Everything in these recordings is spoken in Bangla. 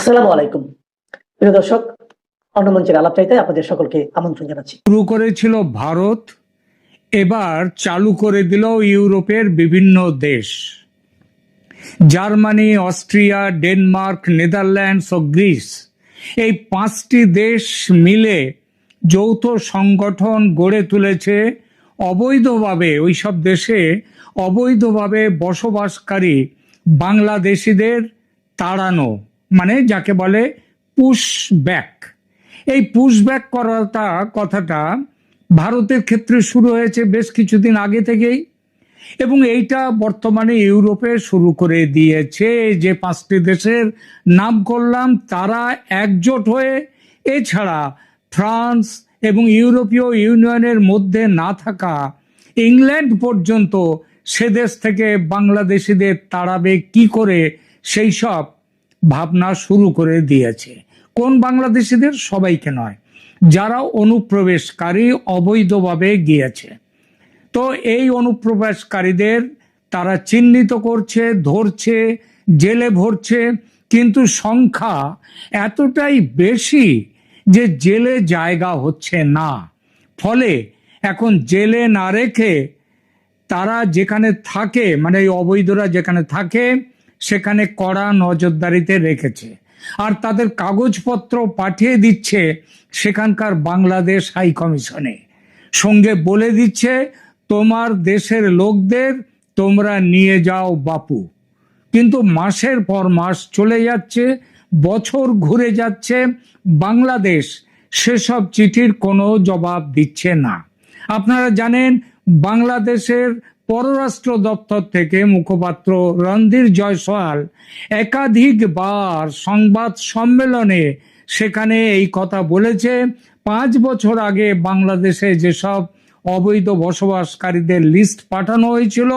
আসসালামু আলাইকুম প্রিয় দর্শক, অন্নমঞ্চের আলাপচাইতে আপনাদের সকলকে আমন্ত্রণ জানাচ্ছি। শুরু করেছিল ভারত, এবার চালু করে দিল ইউরোপের বিভিন্ন দেশ। জার্মানি, অস্ট্রিয়া, ডেনমার্ক, নেদারল্যান্ডস ও গ্রিস, এই 5টি দেশ মিলে যৌথ সংগঠন গড়ে তুলেছে অবৈধভাবে ওইসব দেশে অবৈধভাবে বসবাসকারী বাংলাদেশিদের তাড়ানো, মানে যাকে বলে পুশব্যাক। এই পুশব্যাক কথাটা ভারতের ক্ষেত্রে শুরু হয়েছে বেশ কিছুদিন আগে থেকেই, এবং এইটা বর্তমানে ইউরোপে শুরু করে দিয়েছে। যে 5টি দেশের নাম করলাম তারা একজোট হয়ে, এছাড়া ফ্রান্স এবং ইউরোপীয় ইউনিয়নের মধ্যে না থাকা ইংল্যান্ড পর্যন্ত সে দেশ থেকে বাংলাদেশিদের তাড়াবে কি করে সেই সব ভাবনা শুরু করে দিয়েছে। কোন বাংলাদেশিদের? সবাইকে নয়, যারা অনুপ্রবেশকারী অবৈধভাবে গিয়েছে। তো এই অনুপ্রবেশকারীদের তারা চিহ্নিত করছে, ধরছে, জেলে ভরছে, কিন্তু সংখ্যা এতটাই বেশি যে জেলে জায়গা হচ্ছে না। ফলে এখন জেলে না রেখে তারা যেখানে থাকে, মানে এই অবৈধরা যেখানে থাকে সেখানে কড়া নজরদারিতে রেখেছে, আর তাদের কাগজপত্র পাঠিয়ে দিচ্ছে সেখানকার বাংলাদেশ হাই কমিশনে। সঙ্গে বলে দিচ্ছে, তোমার দেশের লোকদের তোমরা নিয়ে যাও বাপু। কিন্তু মাসের পর মাস চলে যাচ্ছে, বছর ঘুরে যাচ্ছে, বাংলাদেশ সেসব চিঠির কোনো জবাব দিচ্ছে না। আপনারা জানেন, বাংলাদেশের পররাষ্ট্র দপ্তর থেকে মুখপাত্র রণধীর জয়সওয়াল একাধিকবার সংবাদ সম্মেলনে সেখানে এই কথা বলেছে। 5 বছর আগে বাংলাদেশে যেসব অবৈধ বসবাসকারীদের লিস্ট পাঠানো হয়েছিল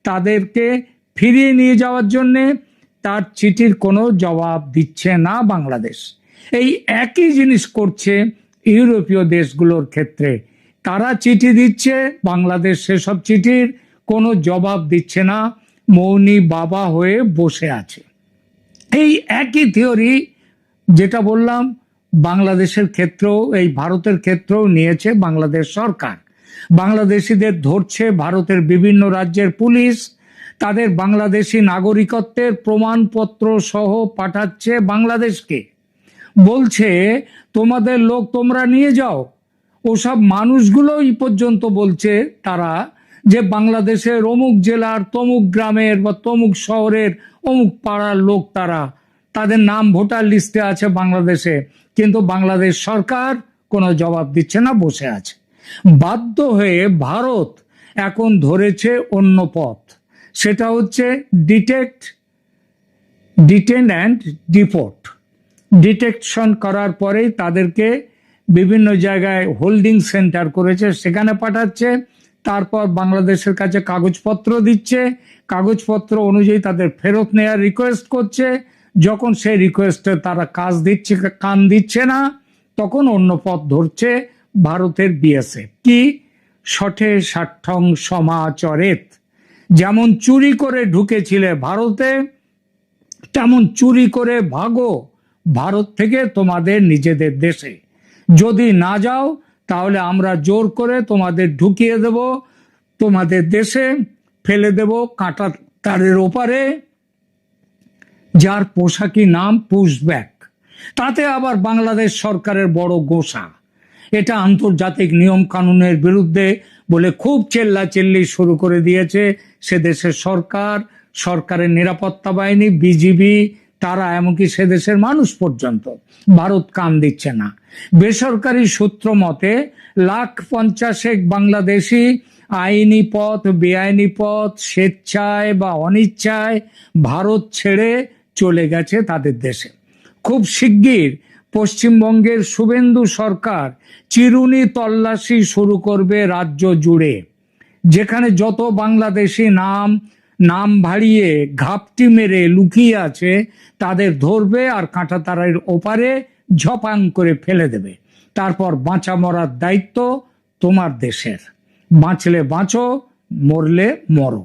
তাদেরকে ফিরিয়ে নিয়ে যাওয়ার জন্যে, তার চিঠির কোনো জবাব দিচ্ছে না বাংলাদেশ। এই একই জিনিস করছে ইউরোপীয় দেশগুলোর ক্ষেত্রে। তারা চিঠি দিচ্ছে, বাংলাদেশ সেসব চিঠির কোনো জবাব দিচ্ছে না, মৌনী বাবা হয়ে বসে আছে। এই একই থিওরি যেটা বললাম বাংলাদেশের ক্ষেত্রেও, এই ভারতের ক্ষেত্রেও নিয়েছে বাংলাদেশ সরকার। বাংলাদেশিদের ধরছে ভারতের বিভিন্ন রাজ্যের পুলিশ, তাদের বাংলাদেশি নাগরিকত্বের প্রমাণপত্র সহ পাঠাচ্ছে বাংলাদেশকে। বলছে, তোমাদের লোক তোমরা নিয়ে যাও। ওসব মানুষগুলো এই পর্যন্ত বলছে তারা যে বাংলাদেশের অমুক জেলার তমুক গ্রামের বা তমুক শহরের অমুক পাড়ার লোক, তাদের নাম ভোটার লিস্টে আছে বাংলাদেশে, কিন্তু বাংলাদেশ সরকার কোনো জবাব দিচ্ছে না, বসে আছে। বাধ্য হয়ে ভারত এখন ধরেছে অন্য পথ, সেটা হচ্ছে ডিটেন অ্যান্ড ডিপোর্ট। ডিটেকশন করার পরেই তাদেরকে বিভিন্ন জায়গায় হোল্ডিং সেন্টার করেছে, সেখানে পাঠাচ্ছে। তারপর বাংলাদেশের কাছে কাগজপত্র দিচ্ছে, কাগজপত্র অনুযায়ী তাদের ফেরত নেওয়ার রিকোয়েস্ট করছে। যখন সেই রিকোয়েস্টে তারা কান দিচ্ছে না, তখন অন্য পথ ধরছে ভারতের বিএসএফ। কি? শঠে ষাঠ্যং সমাচরেত। যেমন চুরি করে ঢুকেছিলে ভারতে, তেমন চুরি করে ভাগো ভারত থেকে তোমাদের নিজেদের দেশে। যদি না যাও তাহলে আমরা জোর করে তোমাদের ঢুকিয়ে দেব তোমাদের দেশে, ফেলে দেব কাঁটা তারের ওপারে, যার পোশাকি নাম পুশব্যাক। তাতে আবার বাংলাদেশ সরকারের বড় গোসা। এটা আন্তর্জাতিক নিয়ম কানুনের বিরুদ্ধে বলে খুব চেল্লাচিল্লি শুরু করে দিয়েছে সে দেশের সরকার, সরকারের নিরাপত্তা বাহিনী, বিজিবি, তারা, এমনকি সে দেশের মানুষ পর্যন্ত। ভারত কান দিচ্ছে না। বেসরকারি সূত্র মতে 150,000 বাংলাদেশি আইনি পথ, বেআইনি পথ, স্বেচ্ছায় বা অনিচ্ছায় ভারত ছেড়ে চলে গেছে তাদের দেশে। খুব শিগগির পশ্চিমবঙ্গের শুভেন্দু সরকার চিরুনি তল্লাশি শুরু করবে রাজ্য জুড়ে। যেখানে যত বাংলাদেশি নাম ভাড়িয়ে ঘাপটি মেরে লুকিয়ে আছে তাদের ধরবে আর কাঁটাতারের ওপারে ঝপাং করে ফেলে দেবে। তারপর বাঁচা মরার দায়িত্ব তোমার দেশের। বাঁচলে বাঁচো, মরলে মরো।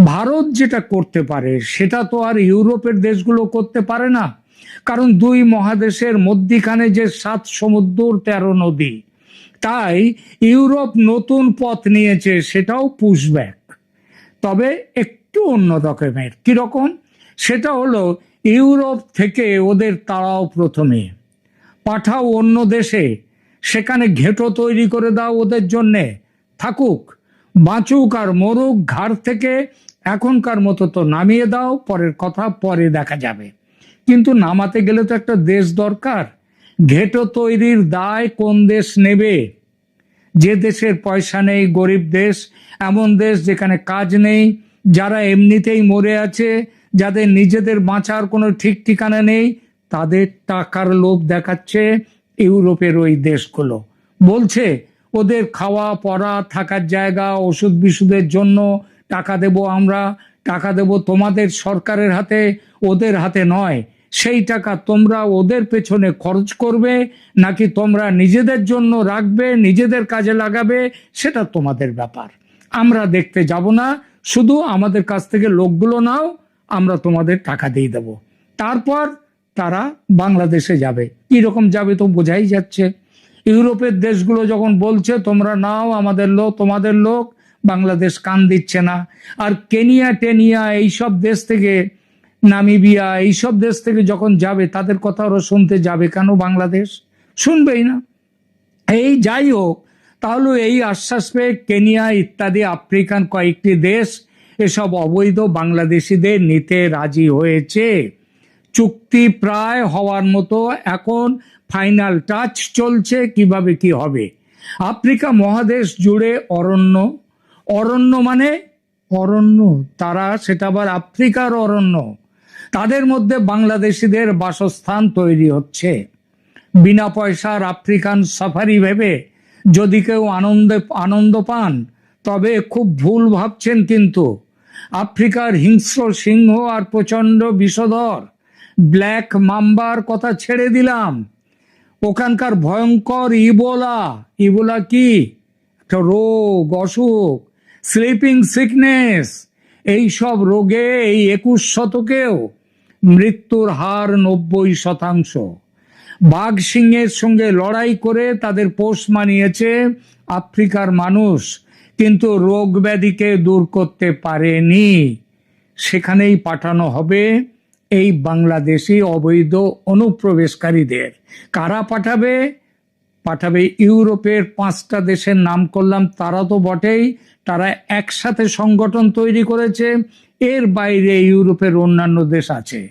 ভারত যেটা করতে পারে সেটা তো আর ইউরোপের দেশগুলো করতে পারে না। কারণ দুই মহাদেশের মধ্যিখানে যে 7 সমুদ্র 13 নদী, তাই ইউরোপ নতুন পথ নিয়েছে, সেটাও পুশব্যাক, তবে একটু অন্য রকমের। কিরকম? সেটা হলো ইউরোপ থেকে ওদের তাড়াও, প্রথমে পাঠাও অন্য দেশে, সেখানে ঘেঁটো তৈরি করে দাও ওদের জন্যে, থাকুক, বাঁচুক আর মরুক, ঘাড় থেকে এখনকার মতো তো নামিয়ে দাও, পরের কথা পরে দেখা যাবে। কিন্তু নামাতে গেলে তো একটা দেশ দরকার। ঘেঁটো তৈরির দায় কোন দেশ নেবে? যে দেশের পয়সা নেই, গরিব দেশ, এমন দেশ যেখানে কাজ নেই, যারা এমনিতেই মরে আছে, যাদের নিজেদের বাঁচার কোনো ঠিক ঠিকানা নেই, তাদের টাকার লোভ দেখাচ্ছে ইউরোপের ওই দেশগুলো। বলছে ওদের খাওয়া পড়া, থাকার জায়গা, ওষুধ বিশুধের জন্য টাকা দেব আমরা, টাকা দেব তোমাদের সরকারের হাতে, ওদের হাতে নয়। সেই টাকা তোমরা ওদের পেছনে খরচ করবে, নাকি তোমরা নিজেদের জন্য রাখবে, নিজেদের কাজে লাগাবে, সেটা তোমাদের ব্যাপার। আমরা দেখতে যাব না, শুধু আমাদের কাছ থেকে লোকগুলো নাও, আমরা তোমাদের টাকা দিয়ে দেব। তারপর তারা বাংলাদেশে যাবে। কিরকম যাবে তো বোঝাই যাচ্ছে। ইউরোপের দেশগুলো যখন বলছে তোমরা নাও আমাদের লোক, তোমাদের লোক, বাংলাদেশ কান দিচ্ছে না। আর কেনিয়া টেনিয়া এইসব দেশ থেকে, নামিবিয়া এইসব দেশ থেকে যখন যাবে, তাদের কথা ওরা শুনতে যাবে কেন? বাংলাদেশ শুনবেই না। এই যাই হোক, তাহলে এই আশ্বাস পেয়ে কেনিয়া ইত্যাদি আফ্রিকান কয়েকটি দেশ এসব অবৈধ বাংলাদেশিদের নিতে রাজি হয়েছে। চুক্তি প্রায় হওয়ার মতো, এখন ফাইনাল টাচ চলছে কিভাবে কি হবে। আফ্রিকা মহাদেশ জুড়ে অরণ্য, অরণ্য মানে অরণ্য, তারা সেটা আবার আফ্রিকার অরণ্য, তাদের মধ্যে বাংলাদেশিদের বাসস্থান তৈরি হচ্ছে। বিনা পয়সার আফ্রিকান সাফারি ভেবে যদি কেউ আনন্দ পান, তবে খুব ভুল ভাবছেন। কিন্তু আফ্রিকার হিংস্র সিংহ আর প্রচন্ড বিষধর ব্ল্যাক মাম্বার কথা ছেড়ে দিলাম, ওখানকার ভয়ঙ্কর ইবোলা কি একটা রোগ, অসুখ, স্লিপিং সিকনেস, এই সব রোগে এই 21 শতকেও মৃত্যুর হার 90%। বাঘ সিংহের সঙ্গে লড়াই করে তাদের পোষ মানিয়েছে আফ্রিকার মানুষ, কিন্তু রোগ ব্যাধিকে দূর করতে পারেনি। সেখানেই পাঠানো হবে এই বাংলাদেশি অবৈধ অনুপ্রবেশকারীদের। কারা পাঠাবে? পাঠাবে ইউরোপের 5টা দেশের নাম করলাম, তারা তো বটেই, তারা একসাথে সংগঠন তৈরি করেছে। এর বাইরে ইউরোপের অন্যান্য দেশ আছে।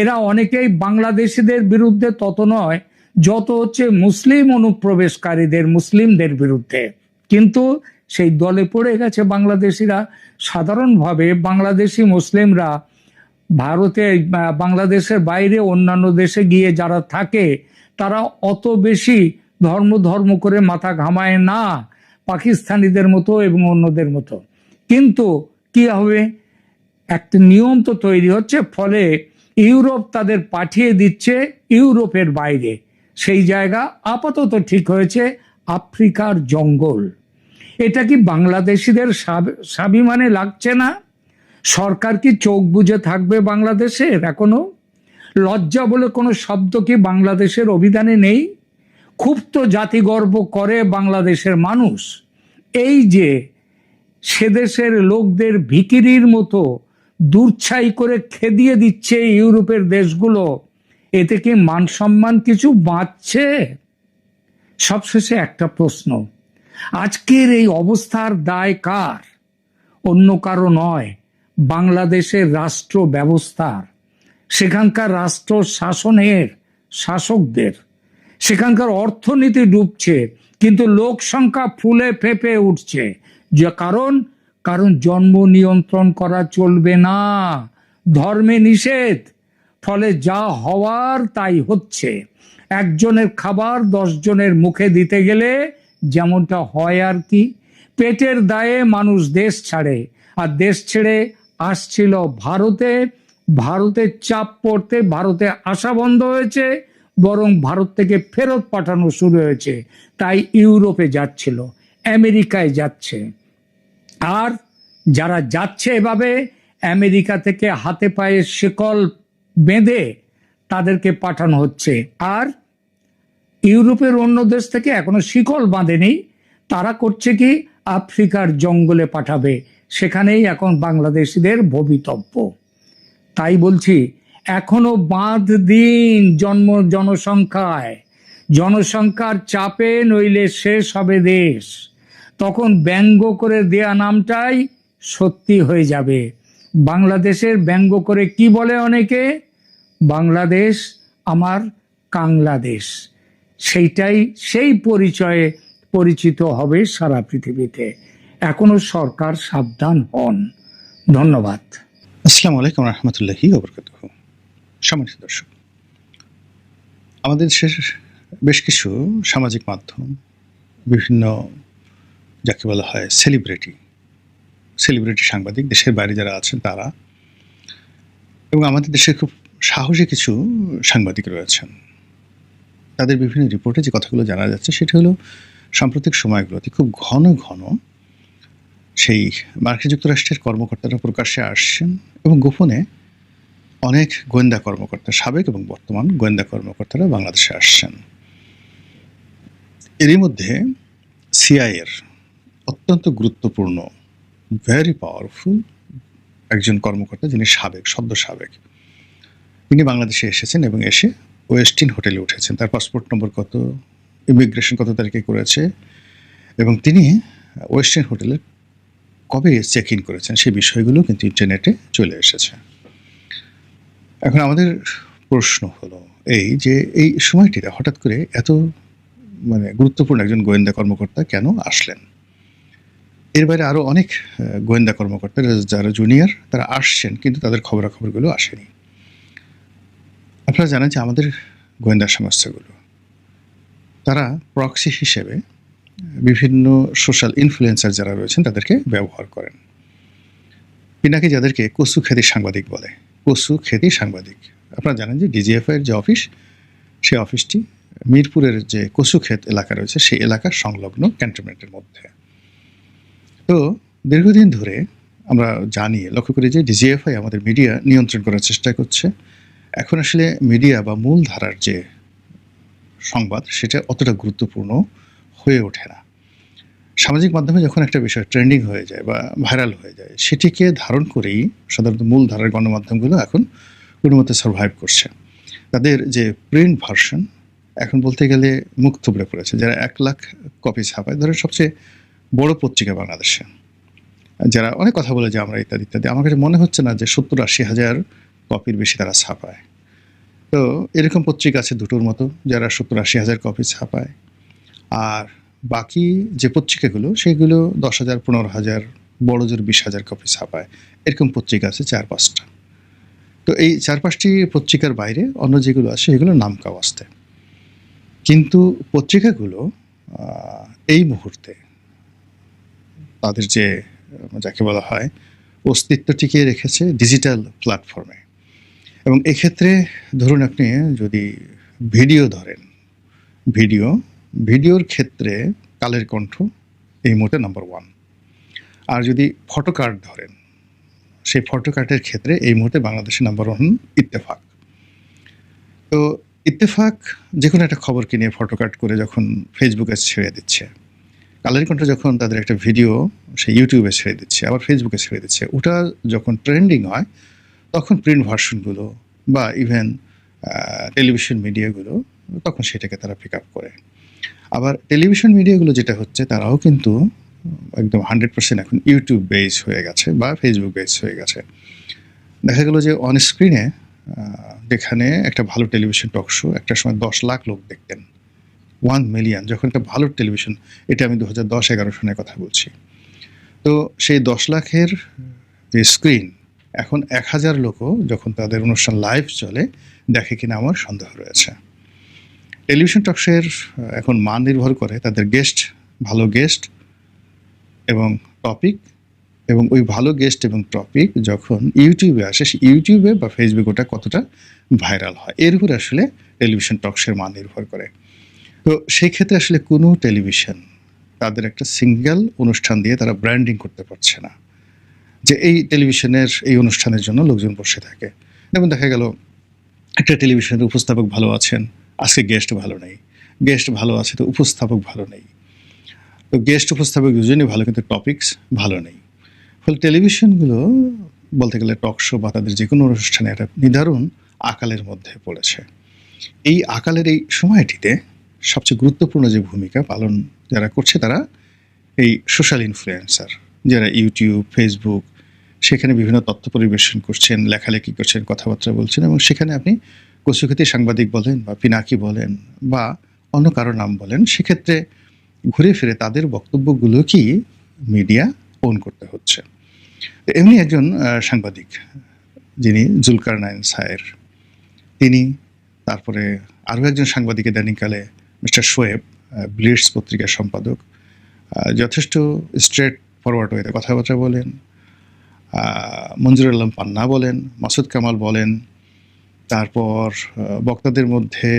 এরা অনেকেই বাংলাদেশিদের বিরুদ্ধে তত নয় যত হচ্ছে মুসলিম অনুপ্রবেশকারীদের, মুসলিমদের বিরুদ্ধে। কিন্তু সেই দলে পড়ে গেছে বাংলাদেশিরা। সাধারণভাবে বাংলাদেশি মুসলিমরা ভারতে, বাংলাদেশের বাইরে অন্যান্য দেশে গিয়ে যারা থাকে, তারা অত বেশি ধর্ম করে মাথা ঘামায় না পাকিস্তানিদের মতো এবং অন্যদের মতো। কিন্তু কি হবে, একটা নিয়ম তো তৈরি হচ্ছে, ফলে ইউরোপ তাদের পাঠিয়ে দিচ্ছে ইউরোপের বাইরে। সেই জায়গা আপাতত ঠিক হয়েছে আফ্রিকার জঙ্গল। এটা কি বাংলাদেশিদের স্বাভিমানে লাগছে না? সরকার কি চোখ বুজে থাকবে বাংলাদেশের? এখনো লজ্জা বলে কোনো শব্দ কি বাংলাদেশের অভিধানে নেই? খুব তো জাতিগর্ব করে বাংলাদেশের মানুষ। এই যে সেদেশের লোকদের ভিখিরির মতো দূরছাই করে খেদিয়ে দিচ্ছে ইউরোপের দেশগুলো, এতে কি মান সম্মান কিছু বাঁচছে? সবশেষে একটা প্রশ্ন, আজকের এই অবস্থার দায় কার? অন্য কারো নয়, বাংলাদেশের রাষ্ট্র ব্যবস্থার, সেখানকার রাষ্ট্র শাসনের, শাসকদের। সেখানকার অর্থনীতি ডুবছে, কিন্তু লোক সংখ্যা ফুলে ফেঁপে উঠছে। যে কারণ জন্ম নিয়ন্ত্রণ করা চলবে না, ধর্মে নিষেধ। ফলে যা হওয়ার তাই হচ্ছে। একজনের খাবার 10 জনের মুখে দিতে গেলে যেমনটা হয় আর কি। পেটের দায়ে মানুষ দেশ ছাড়ে, আর দেশ ছেড়ে আসছিল ভারতে। ভারতের চাপ পড়তে ভারতে আসা বন্ধ হয়েছে, বরং ভারত থেকে ফেরত পাঠানো শুরু হয়েছে। তাই ইউরোপে যাচ্ছিল, আমেরিকায় যাচ্ছে। আর যারা যাচ্ছে এভাবে, আমেরিকা থেকে হাতে পায়ে শিকল বেঁধে তাদেরকে পাঠানো হচ্ছে। আর ইউরোপের অন্য দেশ থেকে এখনো শিকল বাঁধেনি, তারা করছে কি আফ্রিকার জঙ্গলে পাঠাবে, সেখানেই এখন বাংলাদেশিদের ভবিতব্য। তাই বলছি এখনো বাঁধ দিন জনসংখ্যার চাপে, নইলে শেষ হবে দেশ। তখন ব্যঙ্গ করে দেয়া নামটাই সত্যি হয়ে যাবে। বাংলাদেশের ব্যঙ্গ করে কি বলে অনেকে, বাংলাদেশ আমার কাংলাদেশ, সেই পরিচয়ে পরিচিত হবে সারা পৃথিবীতে। এখনো সরকার সাবধান হন। ধন্যবাদ। আসসালামু আলাইকুম রহমতুল্লাহি ওয়া বারাকাতুহু। সম্মানিত দর্শক, আমাদের দেশের বেশ কিছু সামাজিক মাধ্যম, বিভিন্ন যাকে বলা হয় সেলিব্রিটি সাংবাদিক, দেশের বাইরে যারা আছেন তারা, এবং আমাদের দেশের খুব সাহসী কিছু সাংবাদিক রয়েছেন, তাদের বিভিন্ন রিপোর্টে যে কথাগুলো জানা যাচ্ছে সেটা হলো সাম্প্রতিক সময়গুলোতে খুব ঘন ঘন সেই মার্কিন যুক্তরাষ্ট্রের কর্মকর্তারা প্রকাশ্যে আসছেন এবং গোপনে অনেক গোয়েন্দা কর্মকর্তা, সাবেক এবং বর্তমান গোয়েন্দা কর্মকর্তারা বাংলাদেশে আসছেন। এরই মধ্যে সিআইএর অত্যন্ত গুরুত্বপূর্ণ, ভেরি পাওয়ারফুল একজন কর্মকর্তা, যিনি সদ্য সাবেক, তিনি বাংলাদেশে এসেছেন এবং এসে ওয়েস্টিন হোটেলে উঠেছেন। তার পাসপোর্ট নম্বর কত, ইমিগ্রেশন কত তারিখে করেছে, এবং তিনি ওয়েস্টিন হোটেলে কবে চেক ইন করেছেন সেই বিষয়গুলো কিন্তু ইন্টারনেটে চলে এসেছে। এখন আমাদের প্রশ্ন হলো এই যে এই সময়টিতে হঠাৎ করে এত গুরুত্বপূর্ণ একজন গোয়েন্দা কর্মকর্তা কেন আসলেন? এর বাইরে আরও অনেক গোয়েন্দা কর্মকর্তা যারা জুনিয়র তারা আসছেন, কিন্তু তাদের খবরাখবরগুলো আসেনি। আপনারা জানেন যে আমাদের গোয়েন্দা সংস্থাগুলো তারা প্রক্সি হিসেবে বিভিন্ন সোশ্যাল ইনফ্লুয়েন্সার যারা রয়েছেন তাদেরকে ব্যবহার করেন। পিনাকি যাদেরকে কচু খ্যাতি সাংবাদিক বলে, কচু খ্যাতি সাংবাদিক। আপনারা জানেন যে ডিজিএফআইয়ের যে অফিস, সেই অফিসটি মিরপুরের যে কচুক্ষেত এলাকা রয়েছে সেই এলাকার সংলগ্ন ক্যান্টনমেন্টের মধ্যে। তো দীর্ঘদিন ধরে আমরা জানি, লক্ষ্য করি যে ডিজিএফআই আমাদের মিডিয়া নিয়ন্ত্রণ করার চেষ্টা করছে। এখন আসলে মিডিয়া বা মূল ধারার যে সংবাদ সেটা অতটা গুরুত্বপূর্ণ হয়ে ওঠে না। সামাজিক মাধ্যমে যখন একটা বিষয় ট্রেন্ডিং হয়ে যায় বা ভাইরাল হয়ে যায়, সেটিকে ধারণ করেই সাধারণত মূল ধারার গণমাধ্যমগুলো এখন কোনো মতে সার্ভাইভ করছে। তাদের যে প্রিন্ট ভার্সন এখন বলতে গেলে মুখ থুবড়ে পড়েছে। যারা 1 লাখ কপি ছাপায়, ধরেন সবচেয়ে বড় পত্রিকা বাংলাদেশে, যারা অনেক কথা বলে যে আমরা ইত্যাদি ইত্যাদি, আমার কাছে মনে হচ্ছে না যে 70-80 হাজার কপির বেশি তারা ছাপায়। তো এরকম পত্রিকা আছে দুটোর মতো যারা 70-80 হাজার কপি ছাপায়, আর বাকি যে পত্রিকাগুলো সেগুলো 10,000, 15,000, বড় জোর 20,000 কপি ছাপায়। এরকম পত্রিকা আছে 4-5টা। তো এই 4-5টি পত্রিকার বাইরে অন্য যেগুলো আছে সেগুলো নামকাওয়াস্তে। কিন্তু পত্রিকাগুলো এই মুহূর্তে তাদের যে যাকে বলা হয় অস্তিত্ব টিকিয়ে রেখেছে ডিজিটাল প্ল্যাটফর্মে। এবং এক্ষেত্রে ধরুন আপনি যদি ভিডিও ধরেন, ভিডিওর ক্ষেত্রে কালের কণ্ঠ এই মুহূর্তে নাম্বার 1। আর যদি ফটো কার্ড ধরেন, সেই ফটো কার্ডের ক্ষেত্রে এই মুহূর্তে বাংলাদেশে নাম্বার 1 ইত্তেফাক। তো ইত্তেফাক যে কোনো একটা খবরকে নিয়ে ফটো কার্ড করে যখন ফেসবুকে ছেড়ে দিচ্ছে, কালের কণ্ঠ যখন তাদের একটা ভিডিও সেই ইউটিউবে ছেড়ে দিচ্ছে, আবার ফেসবুকে ছেড়ে দিচ্ছে, ওটা যখন ট্রেন্ডিং হয় তখন প্রিন্ট ভার্সনগুলো বা ইভেন টেলিভিশন মিডিয়াগুলো তখন সেটাকে তারা পিক আপ করে। আবার টেলিভিশন মিডিয়াগুলো যেটা হচ্ছে, তারাও কিন্তু একদম 100% এখন ইউটিউব বেস হয়ে গেছে বা ফেসবুক বেস হয়ে গেছে। দেখা গেল যে অন স্ক্রিনে যেখানে একটা ভালো টেলিভিশন টক শো একটা সময় 10 লাখ লোক দেখতেন, 1 মিলিয়ন, যখন একটা ভালো টেলিভিশন, এটা আমি 2010-11 সনের কথা বলছি। তো সেই 10 লাখের যে স্ক্রিন, এখন 1000 লোকও যখন তাদের অনুষ্ঠান লাইভ চলে দেখে কিনা আমার সন্দেহ রয়েছে। টেলিভিশন টক শোয়ের এখন মান নির্ভর করে তাদের গেস্ট, ভালো গেস্ট এবং টপিক, এবং ওই ভালো গেস্ট এবং টপিক যখন ইউটিউবে আসে, ইউটিউবে বা ফেসবুক ওটা কতটা ভাইরাল হয়, এর উপরে আসলে টেলিভিশন টক শোয়ের মান নির্ভর করে। তো সেই ক্ষেত্রে আসলে কোনো টেলিভিশন তাদের একটা সিঙ্গেল অনুষ্ঠান দিয়ে তারা ব্র্যান্ডিং করতে পারছে না যে এই টেলিভিশনের এই অনুষ্ঠানের জন্য লোকজন বসে থাকে। যেমন দেখা গেল একটা টেলিভিশনের উপস্থাপক ভালো আছেন, আজকে গেস্ট ভালো নেই, গেস্ট ভালো আছে তো উপস্থাপক ভালো নেই, তো গেস্ট উপস্থাপক দুজনই ভালো কিন্তু টপিকস ভালো নেই। ফলে টেলিভিশনগুলো বলতে গেলে টক শো বা তাদের যে কোনো অনুষ্ঠানে একটা নির্ধারণ আকালের মধ্যে পড়েছে। এই আকালের এই সময়টিতে সবচেয়ে গুরুত্বপূর্ণ যে ভূমিকা পালন যারা করছে তারা এই সোশ্যাল ইনফ্লুয়েন্সার, যারা ইউটিউব, ফেসবুক, সেখানে বিভিন্ন তথ্য পরিবেশন করছেন, লেখালেখি করছেন, কথাবার্তা বলছেন, এবং সেখানে আপনি কচুক্ষেতি সাংবাদিক বলেন বা পিনাকি বলেন বা অন্য কারো নাম বলেন, সেক্ষেত্রে ঘুরে ফিরে তাদের বক্তব্যগুলো কি মিডিয়া ওন করতে হচ্ছে। এমনি একজন সাংবাদিক যিনি জুলকারনাইন সায়ের, তিনি, তারপরে আরও একজন সাংবাদিক ইদানিংকালে মিস্টার শোয়েব, ব্লিটস পত্রিকার সম্পাদক, যথেষ্ট স্ট্রেট ফরওয়ার্ড ওয়েতে কথাবার্তা বলেন। মঞ্জুর আলম পান্না বলেন, মাসুদ কামাল বলেন, তারপর বক্তাদের মধ্যে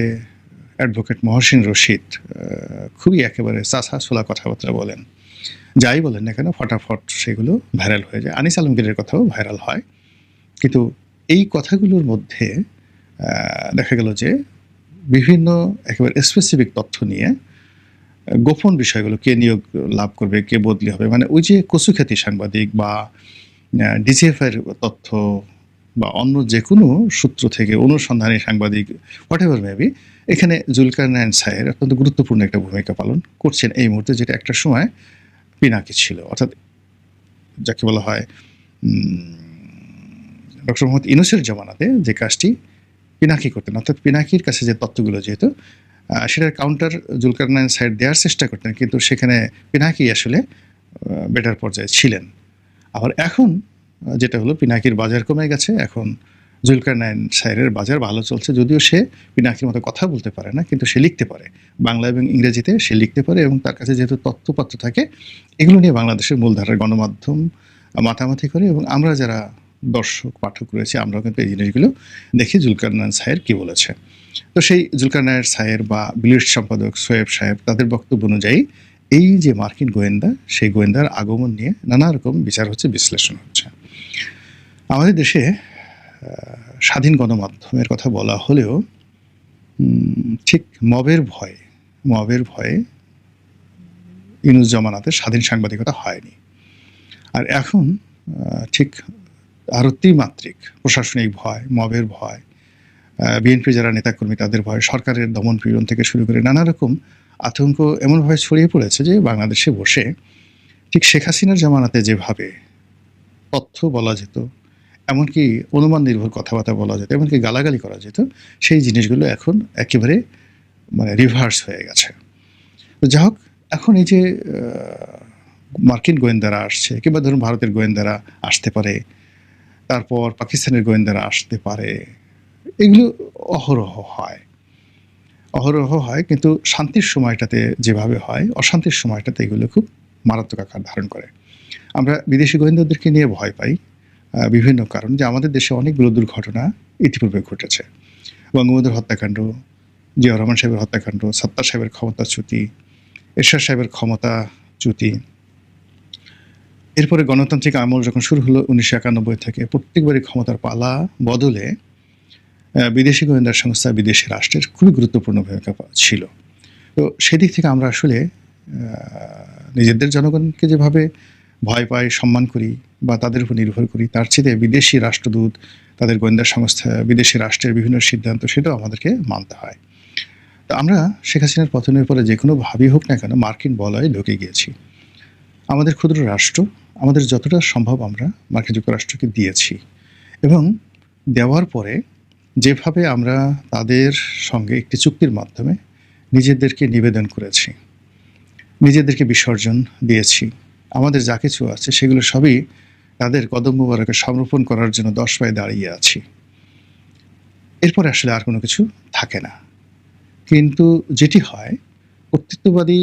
অ্যাডভোকেট মহসিন রশিদ খুবই একেবারে চাষা ছোলা কথাবার্তা বলেন। যাই বলেন না কেন ফটাফট সেগুলো ভাইরাল হয়ে যায়। আনিস আলমগীরের কথাও ভাইরাল হয়। কিন্তু এই কথাগুলোর মধ্যে দেখা গেল যে বিভিন্ন একেবারে স্পেসিফিক তথ্য নিয়ে গোপন বিষয়গুলো, কে নিয়োগ লাভ করবে, কে বদলি হবে, মানে ওই যে কচুখ্যাতি সাংবাদিক বা ডিজিএফআইয়ের তথ্য বা অন্য যে কোনো সূত্র থেকে অনুসন্ধানী সাংবাদিক, হোয়াট এভার মেবি, এখানে জুলকারনাইন সায়ের অত্যন্ত গুরুত্বপূর্ণ একটা ভূমিকা পালন করছেন এই মুহূর্তে, যেটা একটা সময় পিনাকি ছিল। অর্থাৎ যাকে বলা হয় ডক্টর মোহাম্মদ ইউনূসের জমানাতে যে কাজটি পিনাকি করতেন, অর্থাৎ পিনাকির কাছে যে তথ্যগুলো যেহেতু সেটার কাউন্টার জুলকারনাইন সায়ের দেওয়ার চেষ্টা করতেন, কিন্তু সেখানে পিনাকি আসলে বেটার পর্যায়ে ছিলেন। আবার এখন যেটা হলো, পিনাকির বাজার কমে গেছে, এখন জুলকারনাইন সায়েরের বাজার ভালো চলছে, যদিও সে পিনাকির মতো কথা বলতে পারে না, কিন্তু সে লিখতে পারে, বাংলা এবং ইংরেজিতে সে লিখতে পারে, এবং তার কাছে যেহেতু তথ্যপত্র থাকে, এগুলো নিয়ে বাংলাদেশের মূলধারার গণমাধ্যম মাতামাতি করে, এবং আমরা যারা দর্শক পাঠক রয়েছে আমরাও কিন্তু এই জিনিসগুলো দেখি জুলকারনাইন সায়ের কী বলেছে। তো সেই জুলকারনাইন সায়ের বা ব্লিটস সম্পাদক সোয়েব সাহেব, তাদের বক্তব্য অনুযায়ী এই যে মার্কিন গোয়েন্দা, সেই গোয়েন্দার আগমন নিয়ে নানা রকম বিচার হচ্ছে, বিশ্লেষণ হচ্ছে। আমাদের দেশে স্বাধীন গণমাধ্যমের কথা বলা হলেও ঠিক মবের ভয়ে ইউনূস জমানাতে স্বাধীন সাংবাদিকতা হয়নি। আর এখন ঠিক আরও ত্রিমাত্রিক প্রশাসনিক ভয়, মবের ভয়, বিএনপি যারা নেতাকর্মী তাদের ভয়, সরকারের দমন পীড়ন থেকে শুরু করে নানা রকম আতঙ্ক এমনভাবে ছড়িয়ে পড়েছে যে বাংলাদেশে বসে ঠিক শেখ হাসিনার জামানাতে যেভাবে তথ্য বলা যেত, এমনকি অনুমান নির্ভর কথাবার্তা বলা যেত, এমনকি গালাগালি করা যেত, সেই জিনিসগুলো এখন একেবারে মানে রিভার্স হয়ে গেছে। তো যাই হোক, এখন এই যে মার্কিন গোয়েন্দারা আসছে, কিংবা ধরুন ভারতের গোয়েন্দারা আসতে পারে, তারপর পাকিস্তানের গোয়েন্দারা আসতে পারে, এগুলো অহরহ হয়, কিন্তু শান্তির সময়টাতে যেভাবে হয়, অশান্তির সময়টাতে এগুলো খুব মারাত্মক আকার ধারণ করে। আমরা বিদেশি গোয়েন্দাদেরকে নিয়ে ভয় পাই বিভিন্ন কারণ, যে আমাদের দেশে অনেকগুলো দুর্ঘটনা ইতিপূর্বে ঘটেছে। বঙ্গবন্ধুর হত্যাকাণ্ড, জিয়াউর রহমান সাহেবের হত্যাকাণ্ড, সত্তার সাহেবের ক্ষমতাচ্যুতি, এরশাদ সাহেবের ক্ষমতাচ্যুতি, এরপরে গণতান্ত্রিক আমল যখন শুরু হলো 1991 থেকে, প্রত্যেকবারই ক্ষমতার পালা বদলে বিদেশি গোয়েন্দা সংস্থা, বিদেশি রাষ্ট্রের খুবই গুরুত্বপূর্ণ ভূমিকা ছিল। তো সেদিক থেকে আমরা আসলে নিজেদের জনগণকে যেভাবে ভয় পাই, সম্মান করি বা তাদের উপর নির্ভর করি, তার চেয়ে বিদেশি রাষ্ট্রদূত, তাদের গোয়েন্দা সংস্থা, বিদেশি রাষ্ট্রের বিভিন্ন সিদ্ধান্ত, সেটাও আমাদেরকে মানতে হয়। তো আমরা শেখ হাসিনার পতনের পরে যে কোনোভাবেই হোক না কেন মার্কিন বলয়ে ঢুকে গিয়েছি। আমাদের ক্ষুদ্র রাষ্ট্র, আমাদের যতটা সম্ভব আমরা মার্কিন যুক্তরাষ্ট্রকে দিয়েছি, এবং দেওয়ার পরে যেভাবে আমরা তাদের সঙ্গে একটি চুক্তির মাধ্যমে নিজেদেরকে নিবেদন করেছি, নিজেদেরকে বিসর্জন দিয়েছি, আমাদের যা কিছু আছে সেগুলো সবই তাদের কদম মোবারকে সমর্পণ করার জন্য 10 পায়ে দাঁড়িয়ে আছি। এরপরে আসলে আর কোনো কিছু থাকে না। কিন্তু যেটি হয়, কর্তৃত্ববাদী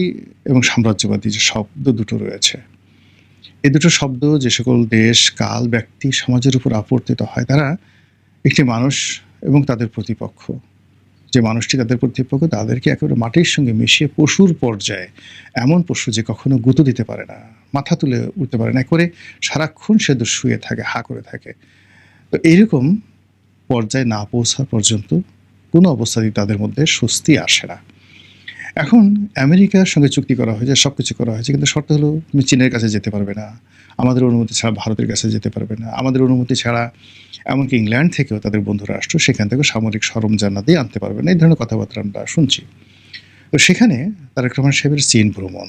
এবং সাম্রাজ্যবাদী যে শব্দ দুটো রয়েছে, এই দুটো শব্দ যে সকল দেশ, কাল, ব্যক্তি, সমাজের উপর আবর্তিত হয়, তারা একটি মানুষ এবং তাদের প্রতিপক্ষ, যে মানুষটি তাদের প্রতিপক্ষ, তাদেরকে একেবারে মাটির সঙ্গে মিশিয়ে পশুর পর্যায়ে, এমন পশু যে কখনো গুঁতো দিতে পারে না, মাথা তুলে উঠতে পারে না, করে সারাক্ষণ সে শুয়ে থাকে, হা করে থাকে। তো এইরকম পর্যায়ে না পৌঁছা পর্যন্ত কোনো অবস্থাতেই তাদের মধ্যে স্বস্তি আসে না। এখন আমেরিকার সঙ্গে চুক্তি করা হয়েছে, সব কিছু করা হয়েছে, কিন্তু শর্ত হলো তুমি চীনের কাছে যেতে পারবে না, আমাদের অনুমতি ছাড়া ভারতের কাছে যেতে পারবে না, আমাদের অনুমতি ছাড়া এমনকি ইংল্যান্ড থেকেও তাদের বন্ধু রাষ্ট্র সেখান থেকে সামরিক সরঞ্জামাদি আনতে পারবে না, এই ধরনের কথাবার্তা আমরা শুনছি। তো সেখানে তারেক রহমান সাহেবের চীন ভ্রমণ,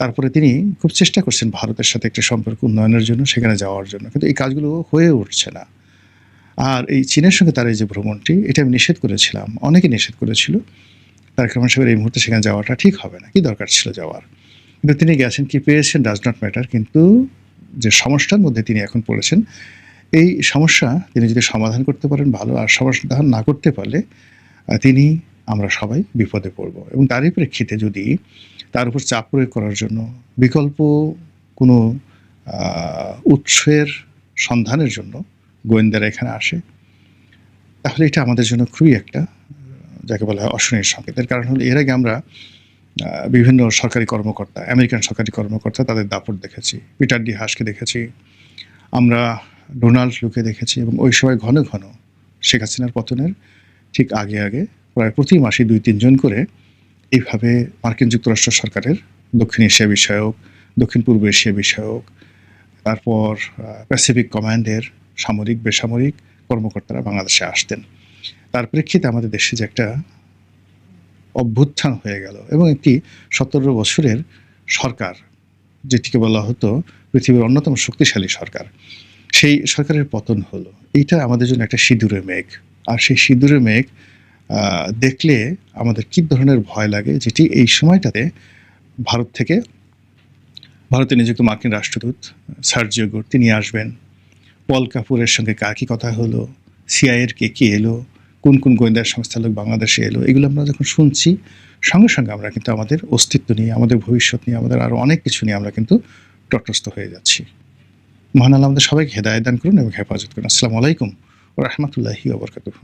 তারপরে তিনি খুব চেষ্টা করছেন ভারতের সাথে একটি সম্পর্ক উন্নয়নের জন্য, সেখানে যাওয়ার জন্য, কিন্তু এই কাজগুলো হয়ে উঠছে না। আর এই চীনের সঙ্গে তার এই যে ভ্রমণটি, এটা আমি নিষেধ করেছিলাম, অনেকে নিষেধ করেছিল, তারেক রহমান সাহেবের এই মুহূর্তে সেখানে যাওয়াটা ঠিক হবে না, কি দরকার ছিল যাওয়ার, কিন্তু তিনি গেছেন, কি পেয়েছেন ডাজ নট ম্যাটার। কিন্তু যে সমস্যার মধ্যে তিনি এখন পড়েছেন, এই সমস্যা তিনি যদি সমাধান করতে পারেন ভালো, আর সমাধান না করতে পারলে তিনি, আমরা সবাই বিপদে পড়ব। এবং তারই প্রেক্ষিতে যদি তার উপর চাপ প্রয়োগ করার জন্য বিকল্প কোনো উৎসের সন্ধানের জন্য গোয়েন্দারা এখানে আসে, তাহলে এটা আমাদের জন্য খুবই একটা, যাকে বলা হয় অশনির সংকেতের। কারণ হলো এর আগে আমরা বিভিন্ন সরকারি কর্মকর্তা, আমেরিকান সরকারি কর্মকর্তা, তাদের দাপট দেখেছি, পিটার ডি হাসকে দেখেছি, আমরা ডোনাল্ড লুকে দেখেছি, এবং ওই সময় ঘন ঘন শেখ হাসিনার পতনের ঠিক আগে আগে প্রায় প্রতি মাসে 2-3 জন করে এইভাবে মার্কিন যুক্তরাষ্ট্র সরকারের দক্ষিণ এশিয়া বিষয়ক, দক্ষিণ পূর্ব এশিয়া বিষয়ক, তারপর প্যাসিফিক কমান্ডের সামরিক বেসামরিক কর্মকর্তারা বাংলাদেশে আসতেন। তার প্রেক্ষিতে আমাদের দেশে যে একটা অভ্যুত্থান হয়ে গেল এবং একটি 17 বছরের সরকার, যেটিকে বলা হতো পৃথিবীর অন্যতম শক্তিশালী সরকার, সেই সরকারের পতন হলো। এইটা আমাদের জন্য একটা সিঁদুরের মেঘ। আর সেই সিঁদুরের মেঘ দেখলে আমাদের কী ধরনের ভয় লাগে, যেটি এই সময়টাতে ভারত থেকে, ভারতে নিযুক্ত মার্কিন রাষ্ট্রদূত সার্জিও গোর তিনি আসবেন, পল কাপুরের সঙ্গে কার কী কথা হলো, সিআইএর কে এলো, কোন কোন গোয়েন্দা সংস্থার লোক বাংলাদেশে এলো, এগুলো আমরা যখন শুনছি, সঙ্গে সঙ্গে আমরা কিন্তু আমাদের অস্তিত্ব নিয়ে, আমাদের ভবিষ্যৎ নিয়ে, আমাদের আরও অনেক কিছু নিয়ে আমরা কিন্তু তটস্থ হয়ে যাচ্ছি। মহান আল্লাহ আমাদের সবাইকে হেদায়েত দান করুন এবং হেফাজত করুন। আসসালামু আলাইকুম ওয়া রাহমাতুল্লাহি ওয়া বারাকাতুহু।